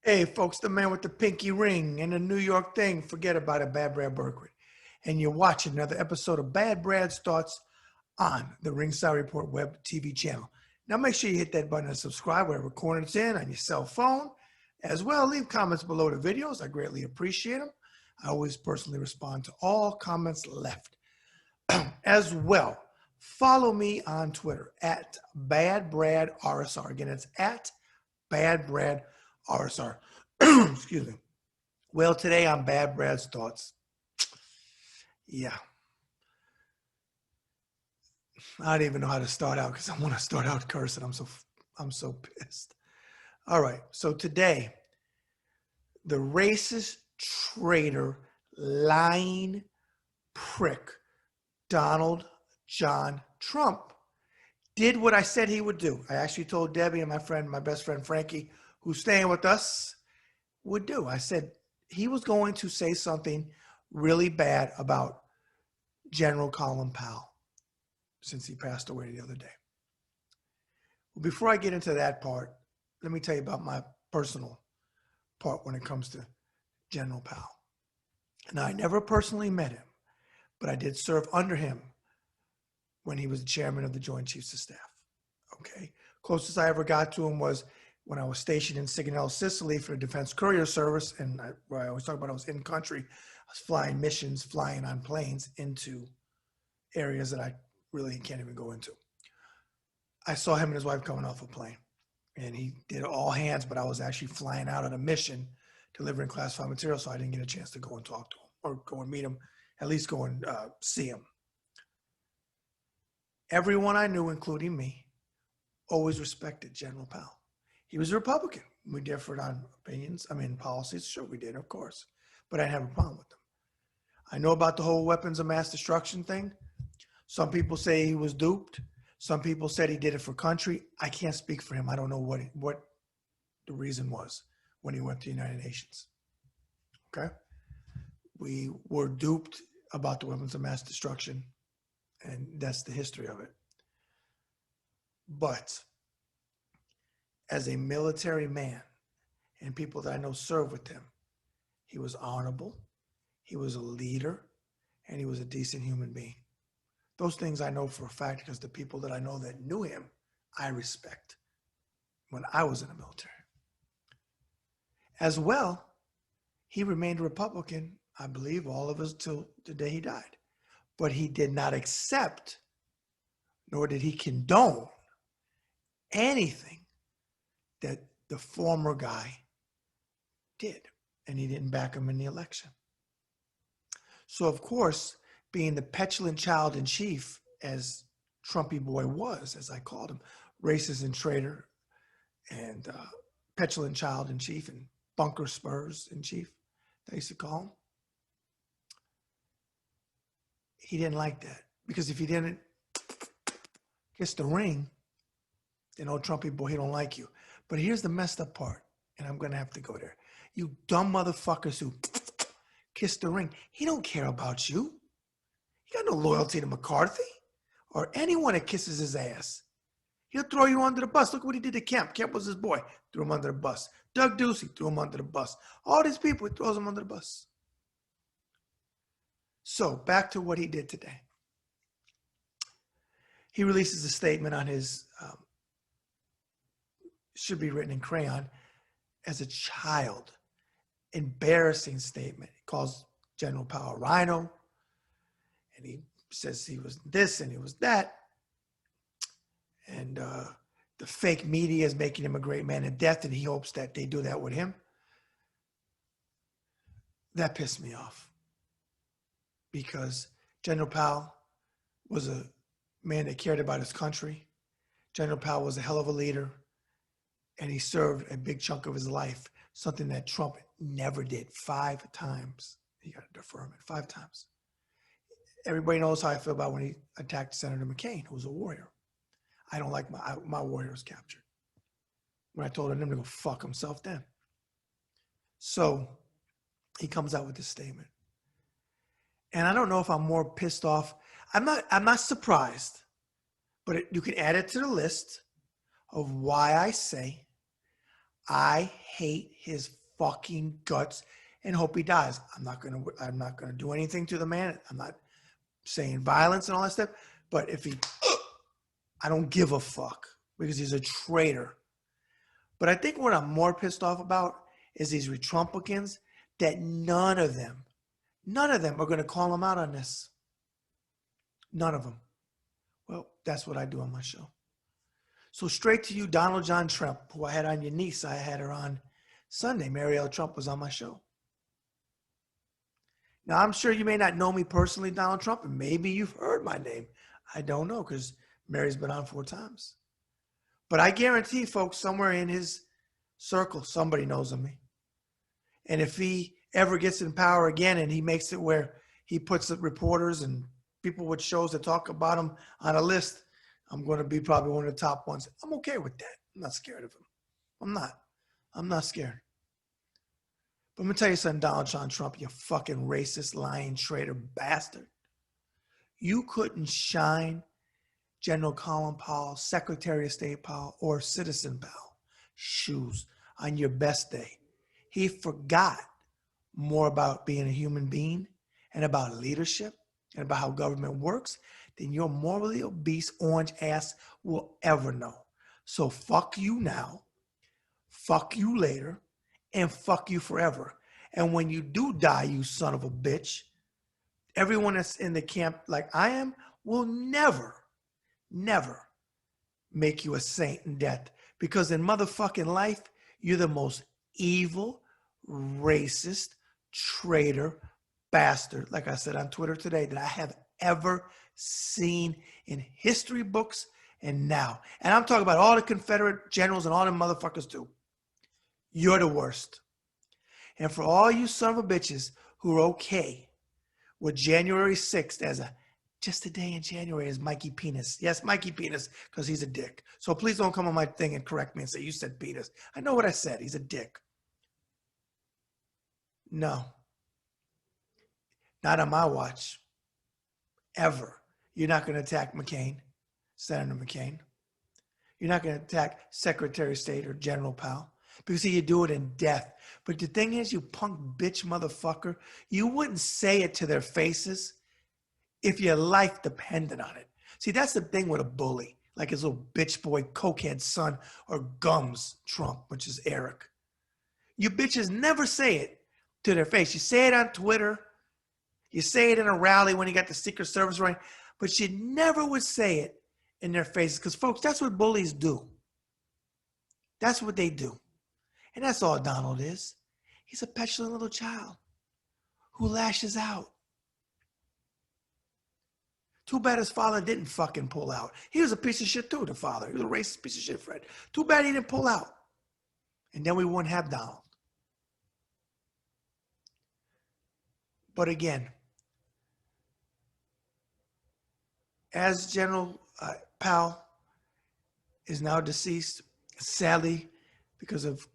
Hey, folks, the man with the pinky ring and the New York thing. Forget about it, Bad Brad Berkwitt. And you're watching another episode of Bad Brad's Thoughts on the Ringside Report web TV channel. Now, make sure you hit that button and subscribe wherever corner it's in on your cell phone. As well, leave comments below the videos. I greatly appreciate them. I always personally respond to all comments left. As well, follow me on Twitter at BadBradRSR. Again, it's at BadBradRSR. Excuse me. Well, today on Bad Brad's Thoughts. Yeah. I don't even know how to start out because I want to start out cursing. I'm so pissed. All right. So today, the racist, traitor, lying prick, Donald John Trump, did what I said he would do. I actually told Debbie and my best friend Frankie, who's staying with us, would do. I said he was going to say something really bad about General Colin Powell since he passed away the other day. Well, before I get into that part, let me tell you about my personal part when it comes to General Powell. Now, I never personally met him, but I did serve under him when he was the chairman of the Joint Chiefs of Staff. Okay. Closest I ever got to him was when I was stationed in Sigonella, Sicily for the Defense Courier Service. And I always talk about I was in country. I was flying missions, flying on planes into areas that I really can't even go into. I saw him and his wife coming off a plane. And he did all hands, but I was actually flying out on a mission, delivering classified material, so I didn't get a chance to go and talk to him or go and meet him, at least go and see him. Everyone I knew, including me, always respected General Powell. He was a Republican. We differed on opinions. I mean, policies. Sure, we did, of course. But I didn't have a problem with them. I know about the whole weapons of mass destruction thing. Some people say he was duped. Some people said he did it for country. I can't speak for him. I don't know what the reason was when he went to the United Nations. Okay? We were duped about the weapons of mass destruction, and that's the history of it. But as a military man, and people that I know served with him, he was honorable, he was a leader, and he was a decent human being. Those things I know for a fact because the people that I know that knew him, I respect when I was in the military. As well, he remained a Republican, I believe, all of us till the day he died. But he did not accept, nor did he condone anything that the former guy did. And he didn't back him in the election. So, of course, being the petulant child in chief, as Trumpy boy was, as I called him, racist and traitor, and petulant child in chief, and bunker spurs in chief, they used to call him. He didn't like that, because if he didn't kiss the ring, then old Trumpy boy, he don't like you. But here's the messed up part, and I'm going to have to go there. You dumb motherfuckers who kiss the ring, he don't care about you. He got no loyalty to McCarthy or anyone that kisses his ass. He'll throw you under the bus. Look what he did to Kemp. Kemp was his boy. Threw him under the bus. Doug Ducey threw him under the bus. All these people, he throws them under the bus. So back to what he did today. He releases a statement on his, should be written in crayon, as a child. Embarrassing statement. He calls General Powell a rhino. And he says he was this and he was that. And the fake media is making him a great man of death, and he hopes that they do that with him. That pissed me off. Because General Powell was a man that cared about his country. General Powell was a hell of a leader. And he served a big chunk of his life, something that Trump never did. 5 times. He got a deferment 5 times. Everybody knows how I feel about when he attacked Senator McCain, who was a warrior. I don't like my warriors captured. When I told him to go fuck himself then. So he comes out with this statement. And I don't know if I'm more pissed off. I'm not surprised, but you can add it to the list of why I say I hate his fucking guts and hope he dies. I'm not gonna do anything to the man. I'm not saying violence and all that stuff. But if he, I don't give a fuck because he's a traitor. But I think what I'm more pissed off about is these Retrumpicans that none of them are going to call him out on this. None of them. Well, that's what I do on my show. So straight to you, Donald John Trump, who I had on your niece. I had her on Sunday. Marielle Trump was on my show. Now, I'm sure you may not know me personally, Donald Trump, and maybe you've heard my name. I don't know because Mary's been on 4 times. But I guarantee, folks, somewhere in his circle, somebody knows of me. And if he ever gets in power again and he makes it where he puts the reporters and people with shows that talk about him on a list, I'm going to be probably one of the top ones. I'm okay with that. I'm not scared of him. I'm not scared. But I'm going to tell you something, Donald John Trump, you fucking racist, lying, traitor bastard. You couldn't shine General Colin Powell, Secretary of State Powell, or Citizen Powell shoes on your best day. He forgot more about being a human being and about leadership and about how government works than your morally obese orange ass will ever know. So fuck you now, fuck you later, and fuck you forever. And when you do die, you son of a bitch, everyone that's in the camp like I am will never make you a saint in death. Because in motherfucking life, you're the most evil, racist, traitor, bastard, like I said on Twitter today, that I have ever seen in history books and now. And I'm talking about all the Confederate generals and all them motherfuckers too. You're the worst. And for all you son of a bitches who are okay with January 6th as just a day in January as Mikey Penis. Yes, Mikey Penis, because he's a dick. So please don't come on my thing and correct me and say you said penis. I know what I said. He's a dick. No. Not on my watch. Ever. You're not going to attack McCain, Senator McCain. You're not going to attack Secretary of State or General Powell because you do it in death. But the thing is, you punk bitch motherfucker, you wouldn't say it to their faces if your life depended on it. See, that's the thing with a bully, like his little bitch boy, cokehead son, or Gums Trump, which is Eric. You bitches never say it to their face. You say it on Twitter. You say it in a rally when you got the Secret Service running, but you never would say it in their faces because, folks, that's what bullies do. That's what they do. And that's all Donald is. He's a petulant little child who lashes out. Too bad his father didn't fucking pull out. He was a piece of shit too, the father. He was a racist piece of shit, Fred. Too bad he didn't pull out. And then we wouldn't have Donald. But again, as General Powell is now deceased, sadly, because of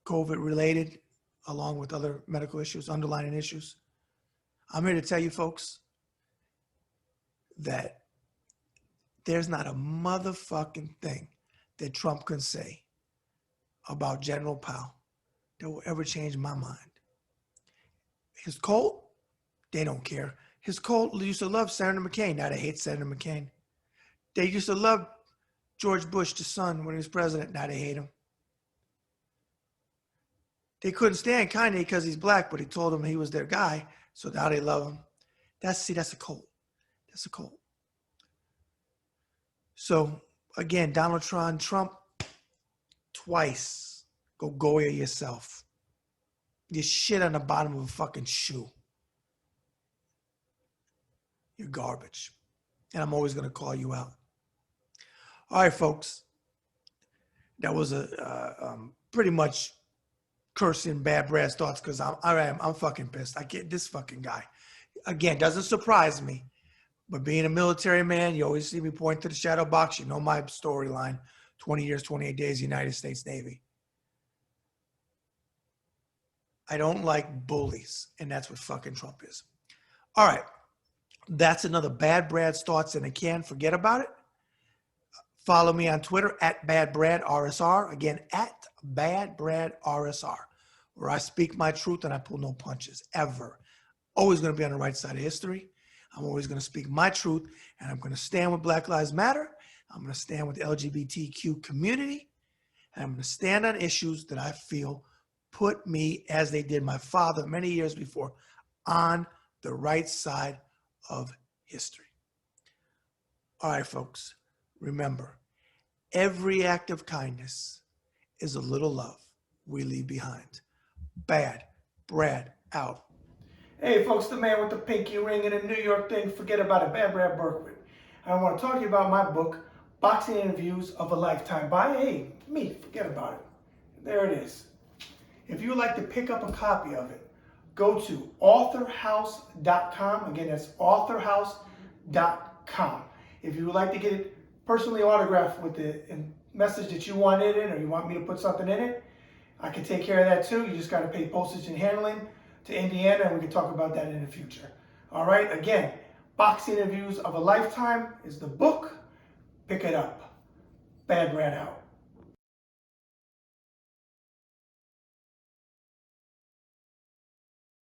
COVID-related, along with other medical issues, underlying issues, I'm here to tell you folks that there's not a motherfucking thing that Trump can say about General Powell that will ever change my mind. His cult, they don't care. His cult used to love Senator McCain. Now they hate Senator McCain. They used to love George Bush, the son, when he was president. Now they hate him. They couldn't stand Kanye because he's black, but he told them he was their guy, so now they love him. That's a cult. That's a cult. So, again, Donald Trump, twice. Go Goya yourself. You shit on the bottom of a fucking shoe. You're garbage. And I'm always going to call you out. All right, folks. That was pretty much cursing bad Brad's thoughts because I'm fucking pissed. I get this fucking guy. Again, doesn't surprise me. But being a military man, you always see me point to the shadow box. You know my storyline. 20 years, 28 days, United States Navy. I don't like bullies, and that's what fucking Trump is. All right. That's another Bad Brad's Thoughts in a Can. Forget about it. Follow me on Twitter at BadBradRSR. Again, at BadBradRSR. where I speak my truth and I pull no punches, ever. Always going to be on the right side of history. I'm always going to speak my truth, and I'm going to stand with Black Lives Matter. I'm going to stand with the LGBTQ community, and I'm going to stand on issues that I feel put me, as they did my father many years before, on the right side of history. All right, folks, remember, every act of kindness is a little love we leave behind. Bad Brad out. Hey, folks, the man with the pinky ring and the New York thing. Forget about it. Bad Brad Berkwitt. I want to talk to you about my book, Boxing Interviews of a Lifetime by me. Forget about it. There it is. If you would like to pick up a copy of it, go to authorhouse.com. Again, that's authorhouse.com. If you would like to get it personally autographed with the message that you want in it, or you want me to put something in it, I can take care of that too. You just got to pay postage and handling to Indiana, and we can talk about that in the future. All right, again, Boxing Interviews of a Lifetime is the book. Pick it up. Bad Brad out.